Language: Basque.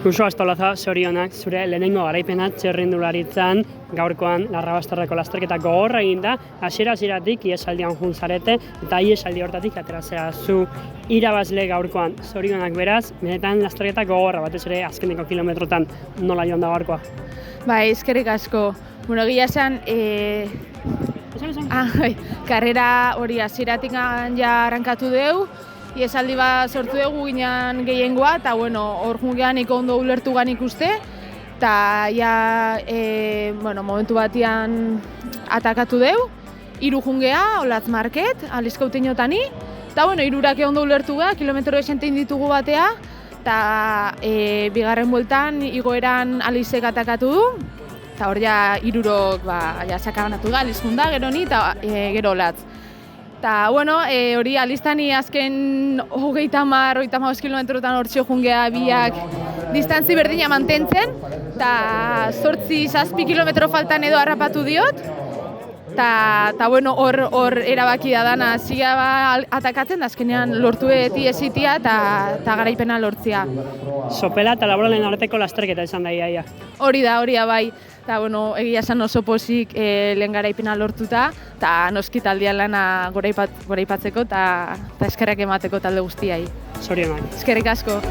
Kuso Astolaza, zorionak, zure lehenengo garaipena txirrindularitzan, gaurkoan Larrabastarreko lasterketa gogorra eginda, hasiera-hasieratik ihesaldian jun zarete, eta ihesaldi hortatik ateratzea zu irabazle gaurkoan. Zorionak beraz, benetan lasterketa gogorra, batez ere azkeneko kilometrotan nola joan da gaurkoa. Bai, eskerrik asko. Bueno, egia esan, karrera hori hasieratik ja arrankatu dugu, iesaldi bat sortu dugu ginen gehiengoa, eta bueno, hor jungean ondo ulertu gan ikuste, eta ja, momentu batean atakatu dugu, 3 jungea, Olatz Market, Alizkautinotani, eta bueno, 3 ondo ulertu ga, kilometro esentein ditugu batea, eta bigarren bueltan igoeran Alizek atakatu du, eta hor ja 3 sakabanatu da, Alizkunda, gero ni, eta gero Olatz. Eta, bueno, hori Aliztani azken 30-35 kilometrotan hortxo jungea biak distantzi berdina mantentzen, eta 8-7 kilometro faltan edo harrapatu diot, eta bueno, hor erabaki da dana zia atakatzen, da azkenean lortu beti ezitia eta garaipena lortzea. Sopela eta laboralen arteko lasterketa izan da iaia. Hori da bai. Eta, bueno, egia esan oso pozik lehen garaipena lortuta, eta noski taldean lana goraipatzeko eta eskerrak emateko talde guztiai. Zorionak. Eskerrik asko.